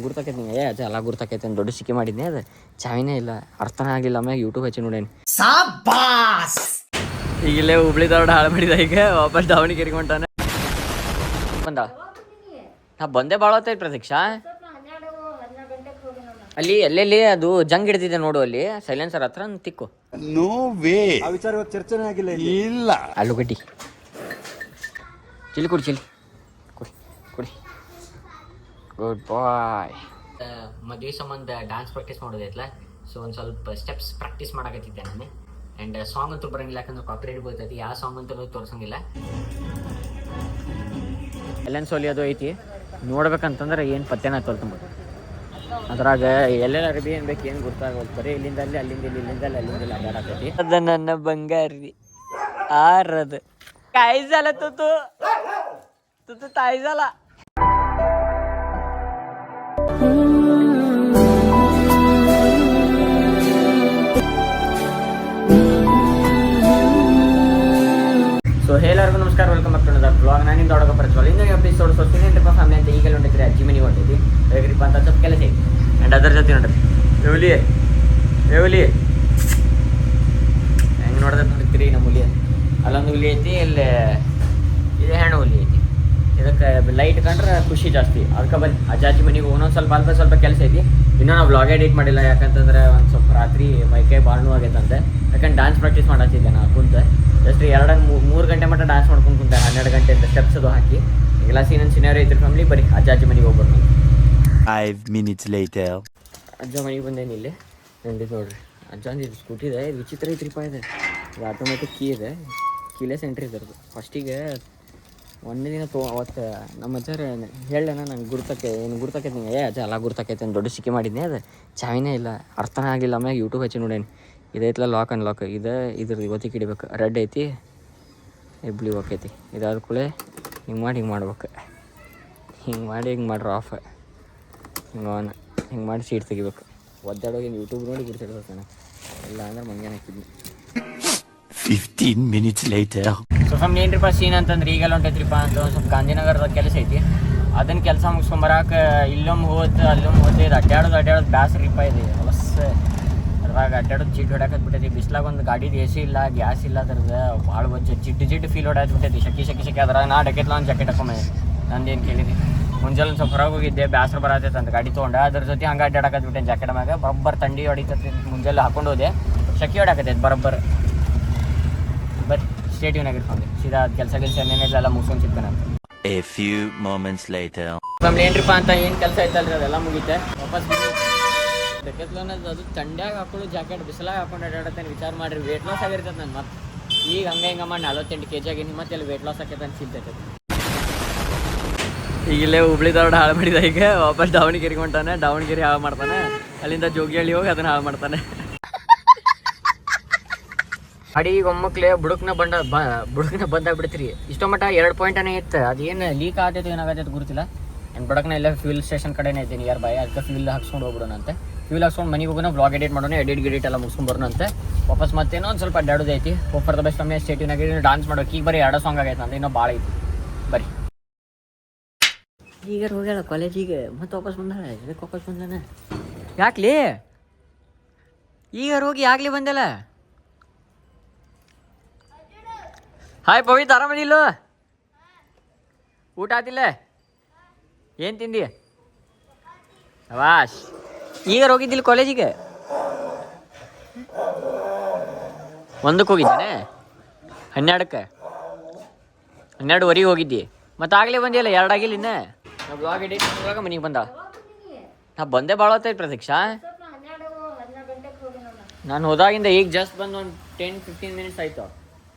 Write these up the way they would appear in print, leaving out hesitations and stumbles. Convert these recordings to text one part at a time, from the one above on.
ಗುರ್ತಾಕೈತಿ ನಿಂಗೆ ಎಲ್ಲ ಗುರ್ತಾಕೈತಿ ಅಂತ ದೊಡ್ಡ ಸಿಕ್ಕಿ ಮಾಡಿದ್ನಿ ಅದು ಚಾವಿನೇ ಇಲ್ಲ ಅರ್ಥನೇ ಆಗಲಿಲ್ಲ ಆಮೇಲೆ ಯೂಟ್ಯೂಬ್ ಹಚ್ಚಿ ನೋಡೇನಿ ಈಗಿಲ್ಲೇ ಹುಬ್ಳಿ ಧಾರವಾಡ ಹಾಳು ಮಾಡಿದ ಈಗ ವಾಪಸ್ ದಾವಣಗೆರೆಗೆ ಹೊಂಟಾನೆ ಬಂದ ನಾ ಬಂದೆ ಭಾಳ ಹೊತ್ತೈತಿ ಪ್ರತೀಕ್ಷಾ ಅಲ್ಲಿ ಎಲ್ಲೆಲ್ಲಿ ಅದು ಜಂಗ್ ಹಿಡ್ದಿದೆ ನೋಡು ಅಲ್ಲಿ ಸೈಲೆನ್ಸರ್ ಹತ್ರ ತಿಕ್ಕು ನೋ ವೇ ವಿಚಾರ ಚರ್ಚೆನೇ ಆಗಿಲ್ಲ ಇಲ್ಲ ಆಲೂಗಡ್ಡಿ ಚಿಲ್ಲಿ ಕೊಡಿ ಕೊಡಿ ಗುಡ್ ಬಾಯ್ ಮದುವೆ ಸಂಬಂಧ ಡ್ಯಾನ್ಸ್ ಪ್ರಾಕ್ಟೀಸ್ ಮಾಡೋದೈತಲ್ಲ ಸೊ ಒಂದು ಸ್ವಲ್ಪ ಸ್ಟೆಪ್ಸ್ ಪ್ರಾಕ್ಟೀಸ್ ಮಾಡಕತ್ತಿದ್ದೆ ನಾನು ಆ್ಯಂಡ್ ಸಾಂಗ್ ಅಂತೂ ಬರೋಂಗಿಲ್ಲ ಯಾಕಂದ್ರೆ ಕಾಪಿರೈಟ್ ಬರ್ತೈತಿ ಯಾವ ಸಾಂಗ್ ಅಂತೂ ತೋರಿಸಂಗಿಲ್ಲ ಎಲ್ಲೆನ್ ಸೋಲಿ ಅದು ಐತಿ ನೋಡ್ಬೇಕಂತಂದ್ರೆ ಏನು ಪತ್ತೆನ ತೋರ್ತಂಬ ಅದ್ರಾಗ ಎಲ್ಲೆಲ್ಲ ಅರ್ಬಿ ಏನು ಬೇಕು ಏನು ಗೊತ್ತಾಗೋದು ಬರೀ ಇಲ್ಲಿಂದ ಅಲ್ಲಿ ಅಲ್ಲಿಂದ ಇಲ್ಲಿಂದ ಅಲ್ಲಿಂದ ಅಡ್ಡಾಡಕೈತಿ ಅದ ನನ್ನ ಬಂಗಾರಿ ಆರದು ಕಾಯ್ಸಲ್ಲ ತುತ್ತು ತಾಯ್ಸಲ್ಲ ಸೊ ಎಲ್ಲರಿಗೂ ನಮಸ್ಕಾರ welcome back to another blog. ನಾನು ನಿಮ್ದು ಹುಡುಗ ಪ್ರಜ್ವಲ್. ಇನ್ನೊಂದು ಎಪಿಸೋಡ್ ಸೊಸಿನೇಟ್ರಿಪ್ಪ ಫ್ಯಾಮಿಲಿ ಅಂತ ಈಗಲೇ ಹೊಂಟಿದ್ರಿ ಅಜ್ಜಿ ಮನೆಗೆ ಹೊಂಟಿದ್ವಿ ಹೇಗ್ರಿಪ್ಪ ಅಂತ ಸ್ವಲ್ಪ ಕೆಲಸ ಐತಿ ಆ್ಯಂಡ್ ಅದರ ಜೊತೆ ನೋಡ್ರಿ ಏವಲಿ ಹೆಂಗೆ ನೋಡಿದ್ರೆ ನೋಡ್ತೀರಿ ನಮ್ಮ ಹುಲಿ ಅಲ್ಲೊಂದು ಹುಲಿ ಐತಿ ಇಲ್ಲಿ ಇದು ಹೆಣ್ಣು ಹುಲಿ ಐತಿ ಇದಕ್ಕೆ ಲೈಟ್ ಕಂಡ್ರೆ ಖುಷಿ ಜಾಸ್ತಿ ಅದಕ್ಕೆ ಬನ್ನಿ ಅಜ್ಜಾಜಿ ಮನೆಗೆ ಒಂದೊಂದು ಸ್ವಲ್ಪ ಕೆಲಸ ಐತಿ ಇನ್ನೂ ನಾವು ಬ್ಲಾಗ್ ಎಡಿಟ್ ಮಾಡಿಲ್ಲ ಯಾಕಂತಂದ್ರೆ ಒಂದು ಸ್ವಲ್ಪ ರಾತ್ರಿ ಮೈಕೈ ಭಾಳ ನೋವು ಆಗೈತಂತೆ ಯಾಕಂದ್ರೆ ಡ್ಯಾನ್ಸ್ ಪ್ರಾಕ್ಟೀಸ್ ಮಾಡತ್ತಿದ್ದೆ ನಾನು ಕುಂತೆ ಜಸ್ಟ್ 2-3 ಗಂಟೆ ಮಟ್ಟ ಡ್ಯಾನ್ಸ್ ಮಾಡ್ಕೊಂಡು ಕುಂತೆ 12 ಗಂಟೆಯಿಂದ ಸ್ಟೆಪ್ಸ್ ಅದು ಹಾಕಿ ಎಲ್ಲ ಸೀನನ್ ಸಿನಿಯರ್ ಐತ್ರಿ ಫ್ಯಾಮಿಲಿ ಬರೀ ಅಜ್ಜಾಜಿ ಮನೆಗೆ ಹೋಗ್ಬೋದು ನಾನು 5 minutes later ಅಜ್ಜ ಮನೆಗೆ ಬಂದೇನಿ ಇಲ್ಲಿ ನಂದಿದ್ದು ನೋಡ್ರಿ ಅಜ್ಜಂದು ಇದು ಸ್ಕೂಟಿ ಇದೆ ಇದು ವಿಚಿತ್ರ ಐತ್ರಿಪ್ಪ ಇದೆ ಇದು ಆಟೋಮೆಟಿಕ್ ಕೀ ಇದೆ ಕೀಲೆಸ್ ಎಂಟ್ರಿ ಇದ್ರದ್ದು ಫಸ್ಟಿಗೆ ಒಂದೇ ದಿನ ಅವತ್ತು ನಮ್ಮ ಅಜ್ಜಾರ ಹೇಳೇನ ನಂಗೆ ಗುರ್ತಕೈತಿ ನಿಂಗೆ ಅಜ್ಜ ಎಲ್ಲ ಗುರ್ತಕೈತಿ ಅಂತ ದೊಡ್ಡ ಸಿಕ್ಕಿ ಮಾಡಿದ್ನಿ ಅದು ಚಾವಿನೇ ಇಲ್ಲ ಅರ್ಥನೇ ಆಗಲಿಲ್ಲ ಆಮೇಲೆ ಯೂಟ್ಯೂಬ್ ಹಚ್ಚಿ ನೋಡೇನಿ ಇದೈತಲ್ಲ ಲಾಕ್ ಅನ್ಲಾಕ್ ಇದ್ರದ್ದು ಇವತ್ತಿಗೆ ಹಿಡಿಬೇಕು ರೆಡ್ ಐತಿ ಬ್ಲೂ ಆಕೈತಿ ಇದಾದ ಕೂಡಲೇ ಹಿಂಗೆ ಮಾಡ್ಬೇಕು ಹಿಂಗೆ ಮಾಡ್ರೆ ಆಫ್ ಹಿಂಗೆ ಮಾಡಿ ಸೀಟ್ ತೆಗಿಬೇಕು ಒದ್ದಾಡೋಗಿ ಯೂಟ್ಯೂಬ್ ನೋಡಿ ಗುರ್ತಿಡ್ತಾನೆ ಇಲ್ಲ ಅಂದ್ರೆ ಮಂಗ್ಯಾನ ಹಾಕಿದ್ನಿ 15 minutes later ಸೊ ಫ್ಯಾಮಿಲಿ ಏನ್ರಿಪ್ಪ ಸೀನ್ ಅಂತಂದ್ರೆ ಈಗೆಲ್ಲ ಹೊಂಟೈತ್ರಿಪ್ಪ ಅಂತ ಒಂದು ಸ್ವಲ್ಪ ಗಾಂಧಿನಗರದ ಕೆಲಸ ಐತಿ ಅದನ್ನ ಕೆಲಸ ಮುಗಿಸ್ಕೊಂಬರಾಕ ಇಲ್ಲೊಮ್ಮೆ ಹೋದ್ ಅಲ್ಲೊಮ್ಮೆ ಹೋದ್ ಇದು ಅಡ್ಡಾಡೋದು ಬ್ಯಾಸ್ರಿಪ್ಪ ಇದೆ ಹೊಲಸ್ ಅದ್ರಾಗ ಅಡ್ಡಾಡೋದು ಜಿಡ್ ಹೊಡ್ಯಾಕತ್ಬಿಟ್ಟೈತಿ ಬಿಸ್ಲಾಗ ಒಂದು ಗಾಡಿದು ಎ ಸಿ ಇಲ್ಲ ಗ್ಯಾಸ್ ಇಲ್ಲ ಅದ್ರದ್ದು ಭಾಳ ಬಜ್ಜೆ ಜಿಡ್ಡು ಫೀಲ್ ಹೊಡ್ಯಾತ್ಬಿಟ್ಟೈತಿ ಶೆಕೆ ಅದ್ರಾಗ ನಾ ಡಕೆತ್ಲ ಒಂದು ಜಾಕೆಟ್ ಹಾಕೊಂಬೆ ನಂದೇನು ಕೇಳಿದ್ವಿ ಮುಂಜಾನೆ ಸ್ವಲ್ಪ ಹೊರಗೆ ಹೋಗಿದ್ದೆ ಬ್ಯಾಸ್ರ ಬರತೈತೆ ಅಂತ ಗಾಡಿ ತೊಗೊಂಡೆ ಅದ್ರ ಜೊತೆ ಹಂಗೆ ಅಡ್ಡಾಡಕತ್ಬಿಟ್ಟೆ ಜಾಕೆಟ್ ಮ್ಯಾಗ ಬರೋಬ್ಬರ್ ಥಂಡಿ ಹೊಡಿತೈತಿ ಮುಂಜಾನೆ ಹಾಕೊಂಡು ಹೋದೆ ಶೆಕೆ ಹೊಡ್ಯಾಕತ್ತೈತೆ ಬರೋಬ್ಬರ್ ಬಟ್ ಸ್ಟೇಟಿವ್ ಆಗಿರ್ಕೊಂಡು ಸೀದಾ ಕೆಲಸ ಏನೇನೆಲ್ಲ ಮುಗಿಸ್ಕೊಂಡು ಸಿಗ್ತಾನೆ a few moments later family ಏನ್ರಿಪ್ಪ ಅಂತ ಏನು ಕೆಲಸ ಐತಲ್ರಿ ಅದೆಲ್ಲ ಮುಗೀತೆ ವಾಪಸ್ ಡೆಕೆತ್ಲೋನ್ ಅದು ಥಂಡ್ಯಾಗ ಹಾಕೊಳ್ಳೋ ಜಾಕೆಟ್ ಬಿಸಿಲಾಗ ಹಾಕೊಂಡು ಅಡ್ಡಾಡತ್ತೇನೆ ವಿಚಾರ ಮಾಡಿರಿ ವೇಟ್ ಲಾಸ್ ಆಗಿರ್ತದೆ ನಾನು ಮತ್ತೆ ಈಗ ಹಂಗೆ ಮಾಡಿ 48 kg ಆಗಿನಿ ಮತ್ತೆ ಅಲ್ಲಿ ವೇಟ್ ಲಾಸ್ ಆಕೈತೆ ಅನ್ಸಿರ್ತೈತೆ ಈಗಿಲ್ಲೇ ಹುಬ್ಳಿ ಧಾರವಾಡ ಹಾಳು ಮಾಡಿದ ಈಗ ವಾಪಸ್ ದಾವಣಗೆರೆಗೆ ಹೊಂಟಾನೆ ದಾವಣಗೆರೆ ಹಾಳು ಮಾಡ್ತಾನೆ ಅಲ್ಲಿಂದ ಜೋಗಿಹಳ್ಳಿ ಹೋಗಿ ಅದನ್ನ ಹಾಳು ಮಾಡ್ತಾನೆ ಅಡಿ ಈಗ ಒಮ್ಮಕ್ಲೆ ಬುಡಕ್ನ ಬಂದಾಗ್ಬಿಡ್ತೀರಿ ಇಷ್ಟೋ ಮಟ್ಟ 2 ಪಾಯಿಂಟನೇ ಇತ್ತು ಅದೇನು ಲೀಕ್ ಆಗತೈತೆ ಏನಾಗತೈತೆ ಗೊತ್ತಿಲ್ಲ ಆ್ಯಂಡ್ ಬುಡಕ್ನ ಎಲ್ಲ ಫ್ಯೂಲ್ ಸ್ಟೇಷನ್ ಕಡೆನೇ ಇದ್ದೀನಿ ನಿಯರ್ ಬೈ ಅದಕ್ಕೆ ಫ್ಯೂಲ್ ಹಾಕ್ಸ್ಕೊಂಡು ಹೋಗ್ಬಿಡೋಣಂತೆ ಫ್ಯೂಲ್ ಹಾಕ್ಸ್ಕೊಂಡು ಮನೆಗೆ ಹೋಗೋಣ ಬ್ಲಾಗ್ ಎಡಿಟ್ ಮಾಡೋಣ ಎಡಿಟ್ ಎಲ್ಲ ಮುಗಿಸ್ಕೊಂಡು ಬರೋಣಂತೆ ವಾಪಸ್ ಮತ್ತೇನೋ ಒಂದು ಸ್ವಲ್ಪ ಅಡ್ಡಾಡೋದೈತಿ ಫಾರ್ ದ ಬೆಸ್ಟ್ ಒಮ್ಮೆ ಸ್ಟೇಟಿವ್ನಾಗಿ ಡಾನ್ಸ್ ಮಾಡೋಕೆ ಈಗ ಬರೀ 2 ಸಾಂಗ್ ಆಗೈತೆ ಅಂದ್ರೆ ಇನ್ನೂ ಭಾಳ ಐತಿ ಬರೀ ಈಗ ಹೋಗ್ಯಾಳ ಕಾಲೇಜಿಗೆ ಮತ್ತೆ ವಾಪಸ್ ಬಂದಾಳ ಇದಕ್ಕೆ ವಾಪಸ್ ಬಂದಾನ ಯಾಕ್ಲಿ ಈಗ ಹೋಗಿ ಆಗ್ಲಿ ಬಂದಲ್ಲ ಹಾಯ್ ಪವಿತ್ ಆರಾಮದಿಲ್ಲ ಊಟ ಆತಿಲ್ಲ ಏನು ತಿಂದಿ ವಾಶ್ ಈಗ ಹೋಗಿದ್ದಿಲ್ಲ ಕಾಲೇಜಿಗೆ 1ಕ್ಕೆ ಹೋಗಿದ್ದಾನೆ 12ಕ್ಕೆ 12ವರೆಗೆ ಹೋಗಿದ್ದಿ ಮತ್ತು ಆಗಲೇ ಬಂದಿಲ್ಲ 2 ಆಗಿಲ್ಲ ಇನ್ನು ನಾವು ಬ್ಲಾಗ್ ಎಡಿಟ್ ಮಾಡುವಾಗ ಮನೆಗೆ ಬಂದ ನಾ ಬಂದೆ ಭಾಳ ಹೊತ್ತೈತೆ ಪ್ರತೀಕ್ಷಾ ನಾನು ಹೋದಾಗಿಂದ ಈಗ ಜಸ್ಟ್ ಬಂದು ಒಂದು 10-15 ಮಿನಿಟ್ಸ್ ಆಯಿತು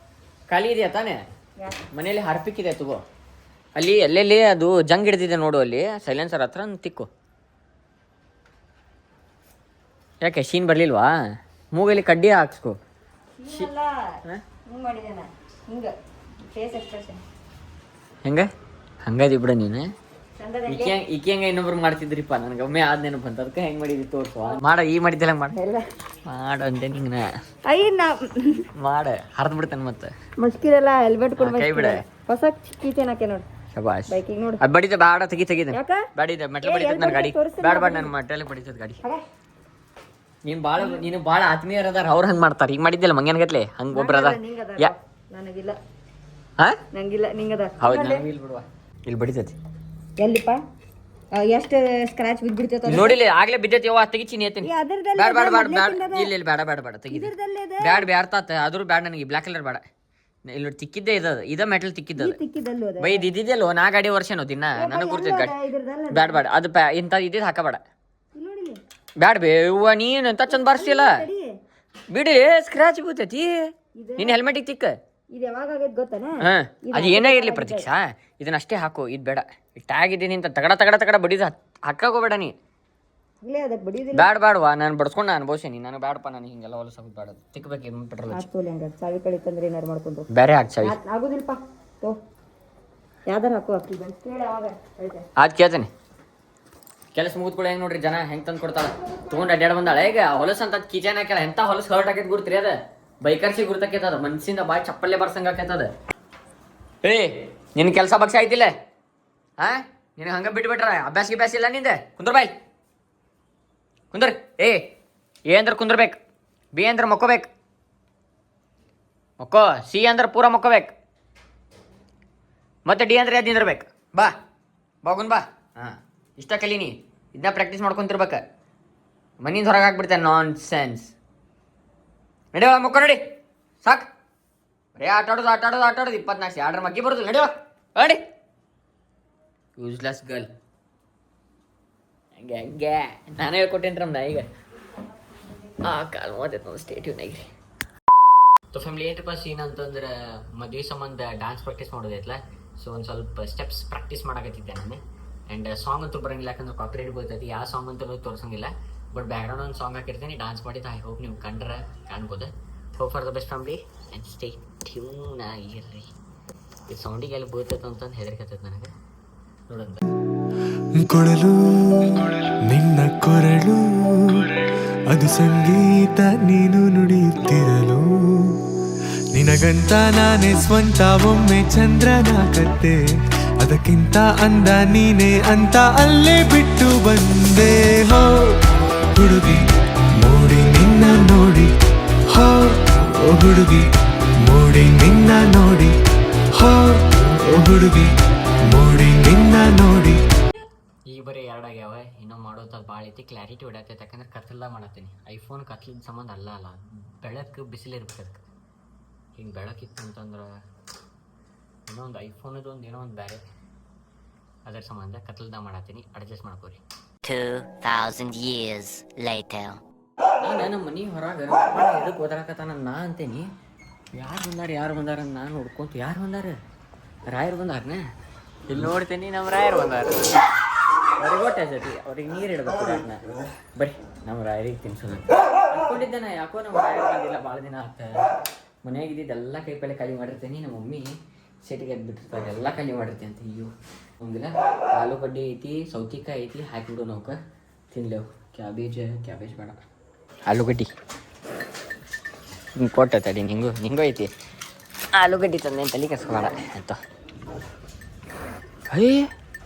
ಖಾಲಿ ಇದೆಯಾ ತಾನೇ ಮನೇಲಿ ಹಾರ್ಪಿಕ್ ಇದೆ ತಗೋ ಅಲ್ಲಿ ಎಲ್ಲೆಲ್ಲಿ ಅದು ಜಂಗ್ ಹಿಡ್ದಿದೆ ನೋಡು ಅಲ್ಲಿ ಸೈಲೆನ್ಸರ್ ಹತ್ರ ತಿಕ್ಕು ಯಾಕೆ ಶೀನ್ ಬರಲಿಲ್ವಾ ಮೂಗಲ್ಲಿ ಕಡ್ಡಿ ಹಾಕ್ಸ್ಕೊ ಹೆಂಗೆ ಹಂಗದಿ ಬಿಡ ನೀನು ಈಕೆ ಹೆಂಗೆ ಇನ್ನೊಬ್ರು ಮಾಡ್ತಿದ್ರಿಪ್ಪ ನನಗೆ ಒಮ್ಮೆ ಆದ ನೆನಪು ಅಂತ ಅದಕ್ಕೆ ಹೆಂಗೆ ಮಾಡಿದ್ವಿ ತೋರ್ಸು ಮಾಡ ಈ ಮಾಡಿದ್ದೆಲ್ಲ ಮಾಡ ಅಂತೆ ನಿಂಗೆ ಮಾಡ ಹರಿದು ಬಿಡ್ತೇನೆ ಮತ್ತೆ ಮಸ್ಕಿದೆಲ್ಲ ಹೆಲ್ಮೆಟ್ ಕೊಡ್ಬೇಕು ಕೈ ಬಿಡ ಹೊಸ ಕೀಚೇನ್ ಹಾಕೆ ನೋಡಿ ಶಬಾಷ್ ಬೈಕಿಗೆ ನೋಡು ಅದು ಬಡಿತ ಬೇಡ ತೆಗಿದ ಯಾಕ ಬಡಿದ ಮೆಟ್ಲು ಬಡಿತದ ನನ್ನ ಗಾಡಿ ಬೇಡ ನನ್ನ ಮೆಟ್ಲಲ್ಲಿ ಬಡಿತದ ಗಾಡಿ ನೀನು ಭಾಳ ಆತ್ಮೀಯರ ಅದಾರ ಅವ್ರು ಹಂಗೆ ಮಾಡ್ತಾರೆ ಈಗ ಮಾಡಿದ್ದಿಲ್ಲ ಮಂಗೇನ್ಗತ್ಲೆ ಹಂಗೆ ಒಬ್ರು ಅದ ನನಗಿಲ್ಲ ಹಾ ನಂಗಿಲ್ಲ ನಿಂಗದ ಹೌದು ನನಗೆ ಇಲ್ಲಿ ಬಿಡುವ ಇಲ್ಲಿ ಬಡಿತೈತಿ ಎಲ್ಲಿಪ್ಪ ಎಷ್ಟು ಸ್ಕ್ರಾಚ್ ಬಿದ್ಬಿಡ್ತೈತೆ ನೋಡಿಲ್ಲ ಆಗ್ಲೇ ಬಿದ್ದೈತಿ ಯವ್ವ ತೆಗಿಚಿ ನೀತೀನಿ ಬೇಡ ಬೇಡ ಬೇಡ ಬೇಡ ಇಲ್ಲ ಬೇಡ ಬೇಡ ಬೇಡ ತೆಗಿದ ಬ್ಯಾಡ ಬ್ಯಾಡ್ತಾತ ಆದ್ರೂ ಬ್ಯಾಡ ನನಗೆ ಬ್ಲ್ಯಾಕ್ ಕಲರ್ ಬೇಡ ಇಲ್ಲಿ ತಿಕ್ಕಿದ್ದೆ ಇದ ಮೆಟಲ್ ತಿಕ್ಕಿದ್ದದು ಬೈ ಇದ್ದಿದ್ದೆಲ್ಲೋ ನಾ ಗಾಡಿ ವರ್ಷನೋ ದಿನ ನನಗೆ ಗುರ್ತೈತೆ ಗಾಡಿ ಬ್ಯಾಡ ಬೇಡ ಅದು ಇಂಥ ಇದ್ದಿದ್ದು ಹಾಕಬೇಡ ಬ್ಯಾಡ ಬೇ ಹೂವ ನೀನು ಎಂತ ಚಂದ ಬಾರಿಸ್ತಿಲ್ಲ ಬಿಡಿ ಸ್ಕ್ರಾಚ್ ಬೀಳ್ತೈತಿ ನಿನ್ನ ಹೆಲ್ಮೆಟಿಗೆ ತಿಕ್ಕ ಇದು ಯಾವಾಗ ಆಗೈತೆ ಗೊತ್ತಾನ ಹಾ ಅದು ಏನೇ ಇರ್ಲಿ ಪ್ರತೀಕ್ಷಾ ಇದನ್ನ ಅಷ್ಟೇ ಹಾಕು ಇದು ಬೇಡ ಟ್ಯಾಗ್ ಇದ್ದೀನಿ ಅಂತ ತಗಡ ಬಡಿದ ಹಾಕೋಬೇಡ ನೀ ಅದಕ್ಕೆ ಬಡಿಯೋದಿಲ್ಲ ಬ್ಯಾಡ ಬ್ಯಾಡವಾ ನಾನು ಬಡ್ಸ್ಕೊಂಡು ನಾನು ಅನುಭವಿಸೀನಿ ನನಗೆ ಬ್ಯಾಡಪ್ಪ ನನಗೆ ಹಿಂಗೆಲ್ಲ ಹೊಲಸ ಬೇಡ ತಿಕ್ಕಬೇಕು ಪೆಟ್ರೋಲ್ ಹಾಕ್ತೋಲಿ ಹಂಗ ಚಾವಿ ಕಳಿತಂದ್ರೆ ಏನಾರು ಮಾಡ್ಕೊಂಡು ಬೇರೆ ಹಾಕಿ ಚಾವಿ ಆಗೋದಿಲ್ಲಪ್ಪ ತೋ ಯಾವ್ದಾರು ಹಾಕು ಹಾಕಿ ಬಂದು ಕೇಳಿ ಅವಾಗ ಹೇಳ್ತೆ ಅದು ಕೇಳ್ತೇನೆ ಕೆಲಸ ಮುಗಿದ್ಕೊಳ್ಳಿ ಹೆಂಗೆ ನೋಡ್ರಿ ಜನ ಹೆಂಗೆ ತಂದು ಕೊಡ್ತಾಳೆ ತೊಗೊಂಡು ಅಡ್ಡಾಡ್ ಬಂದಾಳೆ ಈಗ ಹೊಲಸು ಅಂತ ಕಿಚನ್ ಹಾಕ್ಯಾಳ ಎಂಥ ಹೊಲಸು ಹರ್ಟ್ ಹಾಕೈತೆ ಗುರ್ತ್ರಿ ಅದ ಬೈಕರ್ಸಿಗೆ ಗುರ್ತಕೈತದ ಮನ್ಸಿಂದ ಬಾಯಿ ಚಪ್ಪಲ್ಲೇ ಬರ್ಸಂಗೆ ಆಕೈತದ ಏ ನಿನ್ನ ಕೆಲಸ ಬಗ್ಸ ಆಯ್ತಿಲ್ಲ ಹಾ ನಿನಗೆ ಹಂಗೆ ಬಿಟ್ಬಿಟ್ರ ಅಭ್ಯಾಸ ಇಲ್ಲ ನಿಂದೆ ಕುಂದ್ರ ಬಾಯ್ ಕುಂದ್ರ ಎ ಅಂದ್ರೆ ಕುಂದ್ರಬೇಕು ಬಿ ಅಂದ್ರೆ ಮಕ್ಕೋಬೇಕು ಮಕ್ಕೋ ಸಿ ಅಂದ್ರೆ ಪೂರ ಮಕ್ಕೋಬೇಕು ಮತ್ತೆ ಡಿ ಅಂದ್ರೆ ಅದು ನಿಂದಿರ್ಬೇಕು ಬಾ ಬಾಗುನ್ ಬಾ ಹಾಂ ಇಷ್ಟ ಕಲೀನಿ ಇದನ್ನ ಪ್ರಾಕ್ಟೀಸ್ ಮಾಡ್ಕೊಂತಿರ್ಬೇಕು ಮನಿಂದ ಹೊರಗೆ ಹಾಕ್ಬಿಡ್ತೇನೆ ನಾನ್ ಸೆನ್ಸ್ ನಡೆಯೋ ಮಕ್ಕೋ ನಡಿ ಸಾಕು ಬರೀ ಆಟ ಆಡೋದು 24 ಆರ್ಡ್ರ್ ಮಗ್ಗಿ ಬರೋದು ನಡೆಯೋ ನಡಿ ಯೂಸ್ಲೆಸ್ ಗರ್ಲ್ ಹಂಗೆ ನಾನೇ ಹೇಳ್ಕೊಟ್ಟೇನ್ರಮ್ಮ ಈಗ ಕಾಲ್ ಮಾತೈತೆ ನೋಡಿ ಸ್ಟೇಟ್ಯೂನಾಗಿರಿ ಸೊ ಫ್ಯಾಮಿಲಿ ಏನಪ್ಪ ಸೀನ್ ಅಂತಂದ್ರೆ ಮದುವೆ ಸಂಬಂಧ ಡ್ಯಾನ್ಸ್ ಪ್ರಾಕ್ಟೀಸ್ ಮಾಡೋದೈತಲ್ಲ ಸೊ ಒಂದು ಸ್ವಲ್ಪ ಸ್ಟೆಪ್ಸ್ ಪ್ರಾಕ್ಟೀಸ್ ಮಾಡಕತ್ತಿದ್ದೆ ನಾನು ಆ್ಯಂಡ್ ಸಾಂಗ್ ಅಂತೂ ಬರೋಂಗಿಲ್ಲ ಯಾಕಂದ್ರೆ ಕಾಪಿರೈಟ್ ಬರ್ತೈತಿ ಯಾವ ಸಾಂಗ್ ಅಂತೂ ತೋರಿಸಂಗಿಲ್ಲ ಬಟ್ ಬ್ಯಾಕ್ಗ್ರೌಂಡ್ ಒಂದು ಸಾಂಗ್ ಹಾಕಿರ್ತೀನಿ ಡ್ಯಾನ್ಸ್ ಮಾಡಿದ್ದು ಐ ಹೋಪ್ ನೀವು ಕಂಡ್ರೆ ಕಾಣ್ಬೋದು hope for the best family and stay tune ಆಗಿರ್ರಿ ಇದು ಸೌಂಡಿಗೆ ಎಲ್ಲಿ ಬೀಳ್ತೈತೆ ಅಂತಂದು ಹೆದರಿಕತ್ತೈತೆ ನನಗೆ ನೋಡಂತ ಕೊಳಲು ನಿನ್ನ ಕೊರಳು ಅದು ಸಂಗೀತ ನೀನು ನುಡಿಯುತ್ತಿರಲು ನಿನಗಂತ ನಾನೇ ಸ್ವಂತ ಒಮ್ಮೆ ಚಂದ್ರನ ಕತ್ತೆ ಅದಕ್ಕಿಂತ ಅಂದ ನೀನೇ ಅಂತ ಅಲ್ಲೇ ಬಿಟ್ಟು ಬಂದೆ ಹೋ ಹುಡುಗಿ ನೋಡಿ ನಿನ್ನ ನೋಡಿ ಹೋ ಹುಡುಗಿ ನೋಡಿ ನಿನ್ನ ನೋಡಿ ಹೋ ಹುಡುಗಿ ನೋಡಿ ನಿನ್ನ ನೋಡಿ ಈಗ ಬರೀ ಎರಡಾಗ್ಯಾವ ಇನ್ನೂ ಮಾಡೋದು ಭಾಳ ಐತಿ ಕ್ಲಾರಿಟಿ ಹೊಡ್ಯಾತೈತೆ ಯಾಕಂದ್ರೆ ಕತ್ಲದಾಗ ಮಾಡತ್ತೀನಿ ಐಫೋನ್ ಕತ್ಲದ ಸಂಬಂಧ ಅಲ್ಲ ಬೆಳಕು ಬಿಸಿಲಿರ್ಬೇಕು ಅದಕ್ಕೆ ಹಿಂಗೆ ಬೆಳಕಿತ್ತು ಅಂತಂದ್ರೆ ಏನೋ ಒಂದು ಐಫೋನದು ಒಂದು ಏನೋ ಒಂದು ಬೇರೆ ಅದರ ಸಂಬಂಧ ಕತ್ಲದಾಗ ಮಾಡತ್ತೀನಿ ಅಡ್ಜಸ್ಟ್ ಮಾಡ್ಕೋರಿ 2000 years later. ನಾನು ನಮ್ಮ ಮನೆ ಹೊರಗೆ ಎದಕ್ಕೆ ಓದಾಕತ್ತಾನ ನಾ ಅಂತೇನಿ ಯಾರು ಬಂದಾರ ನಾನು ಹುಡ್ಕೊಂತ ಯಾರು ಬಂದಾರ ರಾಯರು ಬಂದಾರನ ಇಲ್ಲಿ ನೋಡ್ತೀನಿ ನಮ್ಮ ರಾಯರು ಬಂದಾರ ಅವ್ರಿಗೆ ಹೊಟ್ಟೆ ಸತಿ ಅವ್ರಿಗೆ ನೀರು ಇಡಬೇಕು ಅದನ್ನ ಬರ್ರಿ ನಮ್ಮ ರಾಯರಿಗೆ ತಿನ್ಸೋದು ಅನ್ಕೊಂಡಿದ್ದೆ ನಾ ಯಾಕೋ ನಮ್ಮ ರಾಯರು ಬಂದಿಲ್ಲ ಭಾಳ ದಿನ ಆತ ಮನೆಯಾಗಿದ್ದೆಲ್ಲ ಕೈ ಪಲ್ಲೆ ಖಾಲಿ ಮಾಡಿರ್ತೀನಿ ನಮ್ಮ ಮಮ್ಮಿ ಸಿಟಿಗೆ ಎದ್ಬಿಟ್ಟಿರ್ತಾರೆ ಎಲ್ಲ ಖಾಲಿ ಮಾಡಿರ್ತೀನಿ ಅಂತ ಅಯ್ಯೋ ಹಂಗಿಲ್ಲ ಆಲೂಗಡ್ಡೆ ಐತಿ ಸೌತಿಕಾಯಿ ಐತಿ ಹಾಕಿಬಿಡು ನಾವು ತಿನ್ಲೇವು ಕ್ಯಾಬೇಜ್ ಬೇಡ ಆಲೂಗಡ್ಡೆ ಹಿಂಗೆ ಕೊಟ್ಟ ತಡಿ ನಿಂಗೂ ಐತಿ ಆಲೂಗಡ್ಡೆ ತಂದೆ ತಲೆ ಕೆಸ್ಕೊಬೇಡ ಅಂತ ಅಯ್ಯ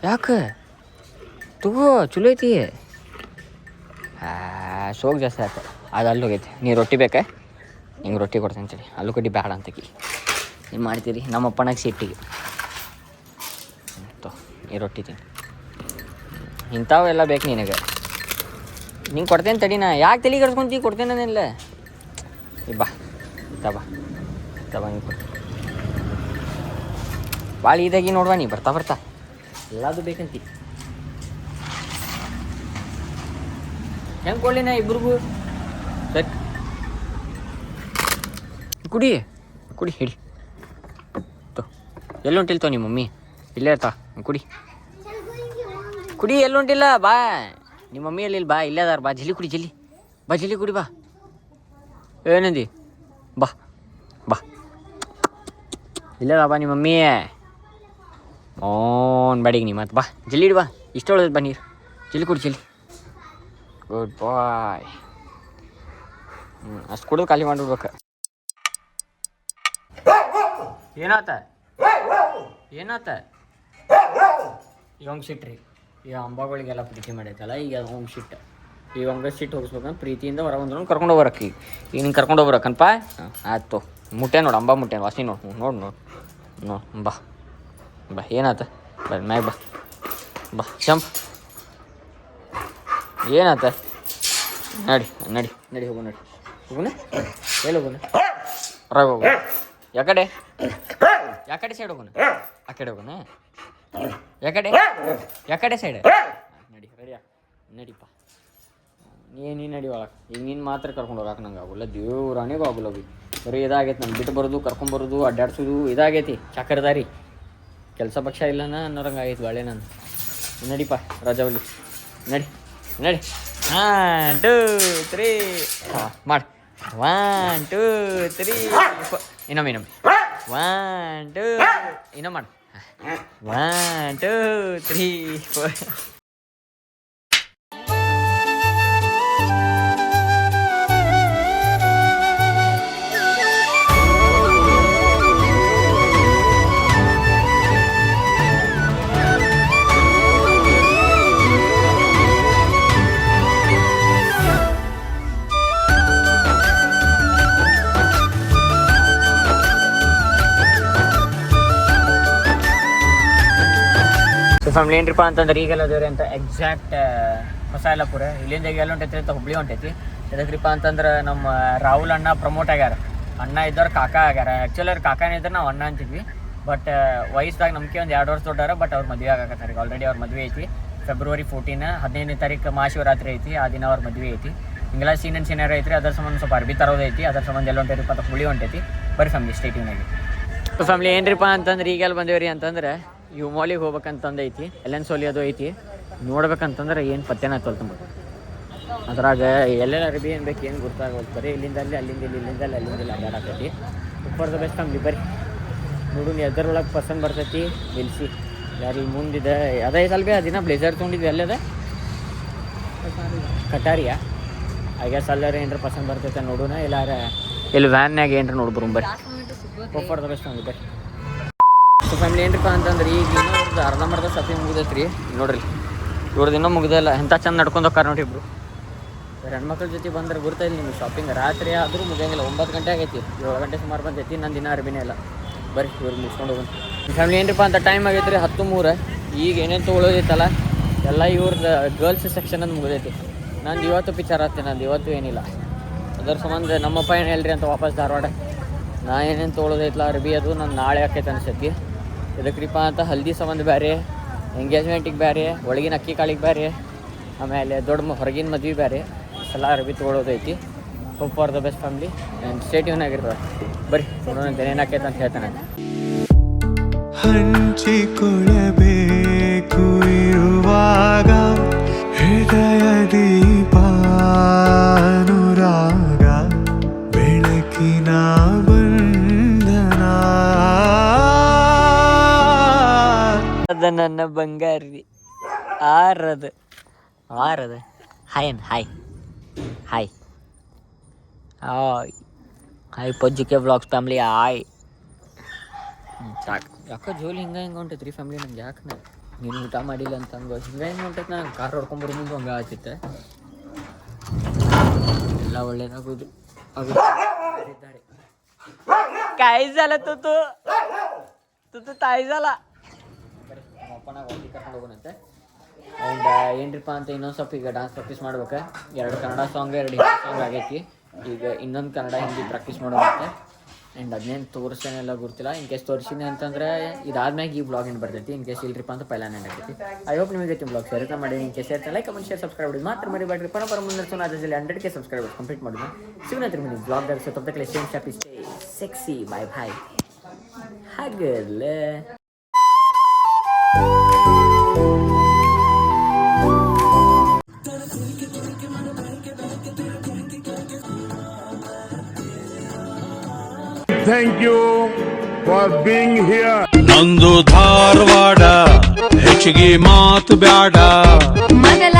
ಯಾಕೆ ತಗೋ ಚಲೋ ಐತಿ ಸೋಗ್ ಜಾಸ್ತಿ ಆಯ್ತು ಅದು ಅಲ್ಲಿ ಹೋಗೈತಿ ನೀ ರೊಟ್ಟಿ ಬೇಕಾ ಹಿಂಗೆ ರೊಟ್ಟಿ ಕೊಡ್ತೀನಿ ತಡಿ ಆಲೂಗಡ್ಡೆ ಬೇಡ ಅಂತಕಿ ಏನು ಮಾಡ್ತೀರಿ ನಮ್ಮ ಅಪ್ಪನಾಗ ಸಿಟ್ಟಿಗೆ ಈ ರೊಟ್ಟಿ ತಿನ್ನು ಇಂಥವೆಲ್ಲ ಬೇಕು ನಿನಗೆ ನಿಂಗೆ ಕೊಡ್ತೇನೆ ತಡಿ ನಾ ಯಾಕೆ ತಲೆ ಕರ್ಸ್ಕೊಂತೀವಿ ಕೊಡ್ತೇನೆ ನಾನಿಲ್ಲ ಬಾ ತಬಾ ಹಿಂಗೆ ಕೊಡ್ತೀನಿ ಭಾಳ ಇದಾಗಿ ನೋಡುವ ನೀ ಬರ್ತಾ ಎಲ್ಲದು ಬೇಕಂತಿ ಹೆಂಗೆ ಕೊಡಲಿ ನಾ ಇಬ್ರಿಗೂ ಸರಿ ಕುಡಿ ಹೇಳಿ ಎಲ್ಲಿ ಹೊಂಟಿಲ್ತವ ನಿಮ್ಮ ಮಮ್ಮಿ ಇಲ್ಲೇ ಇರ್ತಾ ಕುಡಿ ಎಲ್ಲಿ ಹೊಂಟಿಲ್ಲ ಬಾ ನಿಮ್ಮ ಮಮ್ಮಿ ಎಲ್ಲಿ ಬಾ ಇಲ್ಲೇ ಅದಾರ ಬಾ ಜಲ್ಲಿ ಕುಡಿ ಬಾ ಏನಂದಿ ಬಾ ಇಲ್ಲದ ಬಾ ನಿಮ್ಮ ಮಮ್ಮಿ ಓನ್ ಬಾಡಿಗೆ ನೀ ಮತ್ತೆ ಬಾ ಜಲ್ಲಿ ಇಡು ಬಾ ಇಷ್ಟ ಒಳಗೆ ಬಾ ನೀರು ಜಲ್ಲಿ ಕುಡಿ ಗುಡ್ ಬಾಯ್ ಅಷ್ಟು ಕುಡಿದು ಖಾಲಿ ಮಾಡಿಬಿಡ್ಬೇಕು ಏನಾತ ಈಗ ಹಂಗೆ ಸಿಟ್ಟು ರೀ ಈಗ ಅಂಬಾಗಳಿಗೆಲ್ಲ ಪ್ರೀತಿ ಮಾಡೈತಲ್ಲ ಈಗ ಅದು ಹಂಗೆ ಸಿಟ್ಟು ಈಗ ಹಂಗೆ ಸಿಟ್ಟು ಹೋಗಿಸ್ಬೇಕಂದ್ರೆ ಪ್ರೀತಿಯಿಂದ ಹೊರ ಬಂದ್ರು ಕರ್ಕೊಂಡು ಹೋಗ್ಬರಕ್ಕೆ ಈಗ ನೀನು ಕರ್ಕೊಂಡು ಹೋಗ್ಬರಕ್ಕನಪ್ಪ ಹಾಂ ಆಯ್ತು ಮುಟ್ಟೆ ನೋಡು ಅಂಬಾ ಮುಟ್ಟೆ ವಾಸನೆ ನೋಡು ನೋಡು ಬಾ ಬಾ ಏನಾತ ಬರ್ರಿ ಮ್ಯಾಗ ಬಾ ಚಂಪ್ ಏನಾತ ನಡಿ ಹೋಗೋಣ ಎಲ್ಲಿ ಹೋಗೋಣ ಹೊರಗೆ ಹೋಗೋಣ ಯಾಕಡೆ ಸೈಡ್ ಹೋಗೋಣ ಆ ಕಡೆ ಹೋಗೋಣ ಯಾಕಡೆ ಸೈಡ್ ನಡಿ ರೆಡಿಯಾ ನಡಿಪ್ಪ ನೀ ನಡಿ ಒಳಗೆ ಈಗ ನೀನು ಮಾತ್ರ ಕರ್ಕೊಂಡು ಹೋಗಕ್ಕೆ ನಂಗೆ ಆಗೋಲ್ಲ ದೇವ್ರಾಣಿಗೂ ಆಗೋಲ್ಲ ಹೋಗಿ ಬರೀ ಇದಾಗೈತೆ ನಾನು ಬಿಟ್ಟು ಬರೋದು ಕರ್ಕೊಂಬರೋದು ಅಡ್ಡಾಡ್ಸೋದು ಇದಾಗೈತಿ ಚಾಕರ್ದಾರಿ ಕೆಲಸ ಪಕ್ಷ ಇಲ್ಲನ ಅನ್ನೋರಂಗೆ ಆಗೈತಿ ಬಾಳೆ ನಾನು ನಡಿಪ್ಪ ರಜಾವಲ್ಲಿ ನಡಿ 1 2 3 ಮಾಡಿ 1 2 3 4 ಇನ್ನೊಮ್ಮೆ 1 2 ಇನ್ನೊಮ್ಮೆ ಮಾಡಿ 1 2 3 4 ಫ್ಯಾಮಿಲಿ ಏನ್ರಿಪ್ಪ ಅಂತಂದ್ರೆ ಈಗೆಲ್ಲ ಅದೇವ್ರಿ ಅಂತ ಎಕ್ಸಾಕ್ಟ್ ಹೊಸ ಯಲ್ಲಾಪುರ ಇಲ್ಲಿಂದ ಈಗ ಎಲ್ಲ ಹೊಂಟೈತಿ ಅಂತ ಹುಬ್ಳಿ ಹೊಂಟೈತಿ ಎದಕ್ರಿಪ್ಪ ಅಂತಂದ್ರೆ ನಮ್ಮ ರಾಹುಲ್ ಅಣ್ಣ ಪ್ರಮೋಟ್ ಆಗ್ಯಾರ ಅಣ್ಣ ಇದ್ದವ್ರು ಕಾಕ ಆಗ್ಯಾರ ಆ್ಯಕ್ಚುಲಿ ಅವ್ರು ಕಾಕನೇ ಇದ್ರೆ ನಾವು ಅಣ್ಣ ಅಂತಿದ್ವಿ ಬಟ್ ವಯಸ್ಸಾಗ ನಮ್ಗೆ ಒಂದು 2 ವರ್ಷ ದೊಡ್ಡಾರ ಬಟ್ ಅವ್ರ ಮದುವೆ ಆಗಕತ್ತಾರೆ ಈಗ ಆಲ್ರೆಡಿ ಅವ್ರ ಮದುವೆ ಐತಿ ಫೆಬ್ರವರಿ 14 15ನೇ ತಾರೀಕು ಮಹಾಶಿವರಾತ್ರಿ ಐತಿ ಆ ದಿನ ಅವ್ರ ಮದುವೆ ಐತಿ ಹಿಂಗೆಲ್ಲ ಸೀನಿಯರ್ ಐತ್ರಿ ಅದ್ರ ಸಂಬಂಧ ಸ್ವಲ್ಪ ಅರ್ಬಿ ತರೋದೈತಿ ಅದ್ರ ಸಂಬಂಧ ಎಲ್ಲ ಹೊಂಟೈತಿಪ್ಪ ಅಂತ ಹುಬ್ಳಿ ಹೊಂಟೈತಿ ಬರೀ ಫ್ಯಾಮಿಲಿ ಸ್ಟೇಟಿವ್ನಾಗಿ ಫ್ಯಾಮಿಲಿ ಏನ್ರಿಪ್ಪ ಅಂತಂದ್ರೆ ಈಗೆಲ್ಲ ಬಂದೇವ್ರಿ ಅಂತಂದ್ರೆ ಇವು ಮಾಲಿಗೆ ಹೋಗ್ಬೇಕಂತಂದೈತಿ ಎಲ್ಲೆನ್ ಸೋಲಿ ಅದು ಐತಿ ನೋಡ್ಬೇಕಂತಂದ್ರೆ ಏನು ಪತ್ತೆನ ತೊಳ್ತಂಬ ಅದ್ರಾಗ ಎಲ್ಲೆಲ್ಲ ಅರ್ಬಿ ಏನು ಬೇಕು ಏನು ಗೊತ್ತಾಗೋದು ಬರೀ ಇಲ್ಲಿಂದ ಅಲ್ಲಿಂದ ಅಡ್ಡಾಡಕೈತಿ ಫಾರ್ ದ ಬೆಸ್ಟ್ ಫ್ಯಾಮಿಲಿ ಬರ್ರಿ ನೋಡು ಎದರೊಳಗೆ ಪಸಂದ್ ಬರ್ತೈತಿ ನಿಲ್ಸಿ ಯಾರು ಇಲ್ಲಿ ಮುಂದಿದೆ ಅದೇ ಸಲ ಆ ದಿನ ಬ್ಲೇಸರ್ ತೊಗೊಂಡಿದ್ವಿ ಎಲ್ಲದ ಕಟಾರಿಯಾ ಹಾಗೆ ಸಲ್ಲರ ಏನ್ರ ಪಸಂದ್ ಬರ್ತೈತೆ ನೋಡೋಣ ಎಲ್ಲಾರ ಇಲ್ಲಿ ವ್ಯಾನ್ಯಾಗ ಏನ್ರ ನೋಡ್ಬರು ಬರ್ರಿ ಫಾರ್ ದ ಬೆಸ್ಟ್ ಫ್ಯಾಮಿಲಿ ಬರ್ರಿ ಸೊ ಫ್ಯಾಮಿಲಿ ಏನ್ರಿಪ್ಪ ಅಂತಂದ್ರೆ ಈಗ ಇನ್ನೂ ಅರ್ಧಂಬರ್ಧ ಶಾಪಿಂಗ್ ಮುಗಿದೈತೆ ರೀ ನೋಡ್ರಿ ಇವ್ರದ್ದು ಇನ್ನೂ ಮುಗಿದಿಲ್ಲ ಎಂಥ ಚಂದ ನಡ್ಕೊಂಡು ಹೋಗ್ತಾರೆ ನೋಡಿ ಇಬ್ರು ಹೆಣ್ಮಕ್ಳ ಜೊತೆ ಬಂದ್ರೆ ಗುರ್ತಾಯಿಲ್ಲ ನಿಮ್ಗೆ ಶಾಪಿಂಗ್ ರಾತ್ರಿ ಆದರೂ ಮುಗಿಯಂಗಿಲ್ಲ 9 ಗಂಟೆ ಆಗೈತಿ 7 ಗಂಟೆ ಸುಮಾರು ಬಂದೈತಿ ನನ್ನ ದಿನ ಅರ್ಬಿನೇ ಇಲ್ಲ ಬರ್ರಿ ಇವ್ರು ಮುಗಿಸ್ಕೊಂಡು ಹೋಗೋಣ ಫ್ಯಾಮಿಲಿ ಏನ್ರಿಪ್ಪ ಅಂತ ಟೈಮ್ ಆಗೈತೆ ರೀ 10:03 ಈಗ ಏನೇನು ತೊಗೊಳೋದೈತಲ್ಲ ಎಲ್ಲ ಇವ್ರದ್ದು ಗರ್ಲ್ಸ್ ಸೆಕ್ಷನ್ ಅಂತ ಮುಗಿದೈತಿ ನಂದು ಇವತ್ತು ಪಿಕ್ಚರ್ ಆಗ್ತೀನಿ ನಂದು ಇವತ್ತು ಏನಿಲ್ಲ ಅದರ ಸಂಬಂಧ ನಮ್ಮಪ್ಪ ಏನು ಹೇಳ್ರಿ ಅಂತ ವಾಪಸ್ ಧಾರವಾಡ ನಾ ಏನೇನು ತೊಗೊಳೋದೈತಲ್ಲ ಅರ್ಬಿ ಅದು ನಾನು ನಾಳೆ ಆಕೈತೆ ಅನ್ಸೈತಿ ಇದಕ್ರಿಪ್ಪ ಅಂತ ಹಲ್ದಿ ಸಂಬಂಧ ಬೇರೆ ಎಂಗೇಜ್ಮೆಂಟಿಗೆ ಬೇರೆ ಒಳಗಿನ ಅಕ್ಕಿ ಕಾಳಿಗೆ ಬೇರೆ ಆಮೇಲೆ ದೊಡ್ಡ ಹೊರಗಿನ ಮದ್ವೆ ಬೇರೆ ಎಲ್ಲ ಅರ್ಬಿ ತೊಗೊಳೋದೈತಿ hope for the best family and ಸ್ಟೇಟಿವ್ನ್ ಆಗಿರ್ತದೆ ಬರ್ರಿ ನೋಡೋಣ ಏನಾಕೈತೆ ಅಂತ ಹೇಳ್ತಾನೆ ಹಂಚಿಕೊಳ್ಳಬೇಕು ಇರುವಾಗ ಹೃದಯ ದೀಪಾನುರಾಗ ಬೆಳಕಿನ ಬಂಧನ ಅದ ನನ್ನ ಬಂಗಾರಿ ಆರದ hi hi hi hi hi ಪಜ್ಜಿಕೆ ವ್ಲಾಗ್ಸ್ ಫ್ಯಾಮಿಲಿ ಹಾಯ್ ಸಾಕು ಯಾಕೋ ಜೋಲಿ ಹಿಂಗೆ ಹೊಂಟೈತೆ ರೀ ಫ್ಯಾಮಿಲಿ ನಂಗೆ ಯಾಕೆ ನೀನು ಊಟ ಮಾಡಿಲ್ಲ ಅಂತ ಹಂಗೆ ಹಿಂಗೆ ಹೊಂಟೈತೆ ನಾನು ಕಾರ್ ಹೊಡ್ಕೊಂಬರೋ ಮುಂದೆ ಹಂಗೆ ಆಗ್ತಿತ್ತೆ ಎಲ್ಲ ಒಳ್ಳೇದಾಗೋದು ಇದ್ದಾರೆ ಕಾಯಿಸಲ್ಲ ತುತ್ತು ತಾಯಿಸಲ್ಲ ಬರೀ ನಮ್ಮ ಅಪ್ಪನ ಹೊಟ್ಟಿ ಕರ್ಕೊಂಡು ಹೋಗೋಣಂತೆ ಆ್ಯಂಡ್ ಏನ್ರಿಪ್ಪ ಅಂತ ಇನ್ನೊಂದು ಸ್ವಲ್ಪ ಈಗ ಡಾನ್ಸ್ ಪ್ರಾಕ್ಟೀಸ್ ಮಾಡ್ಬೇಕು 2 ಕನ್ನಡ ಸಾಂಗ್ 2 ಹಿಂದಿ ಸಾಂಗ್ ಆಗೈತಿ ಈಗ ಇನ್ನೊಂದು ಕನ್ನಡ ಹಿಂದಿ ಪ್ರಾಕ್ಟೀಸ್ ಮಾಡೋಣಂತೆ ಆ್ಯಂಡ್ ಅದನ್ನೇನು ತೋರಿಸ್ತೇನೆಲ್ಲ ಗೊತ್ತಿಲ್ಲ ಇನ್ ಕೇಸ್ ತೋರಿಸಿನಿ ಅಂತಂದ್ರೆ ಇದಾದ್ಮ್ಯಾಗ ಈ ಬ್ಲಾಗ್ ಏನು ಬರ್ತೈತಿ ಇನ್ ಕೇಸ್ ಇಲ್ರಿಪ್ಪ ಅಂತ ಪೈಲ ಆಗೈತಿ ಐ ಹೋಪ್ ನಿಮಗೆ ಬ್ಲಾಗ್ ಸೇರ್ತಾ ಮಾಡಿ ಇನ್ ಕೇಸ್ ಸೇರ್ತಾ ಲೈಕ್ ಕಮೆಂಟ್ ಶೇರ್ ಸಬ್ಸ್ಕ್ರೈಬ್ ಮಾಡಿ ಮಾತ್ರ ಮರಿಬೇಡ್ರಿ ಪರ ಮುಂದೆ ಅದರಲ್ಲಿ 100K ಸಬ್ಸ್ಕ್ರೈಬ್ ಕಂಪ್ಲೀಟ್ ಮಾಡಿದ್ವಿ ಸಿಗ್ನತ್ರಿ ಮನೆ ಬ್ಲಾಗ್ದಾಗ ಸೊ ತಪ್ಪಕ್ಕೆ ಸೇಮ್ ಶಾಪಿ ಸ್ಟೇ ಸೆಕ್ಸಿ ಬಾಯ್ ಬಾಯ್ ಹಾಗಲ್ಲೇ Thank you for being here. ನಂದು ಧಾರವಾಡ ಹೆಚ್ಚಿಗೆ ಮಾತು ಬ್ಯಾಡ ಮೊದಲ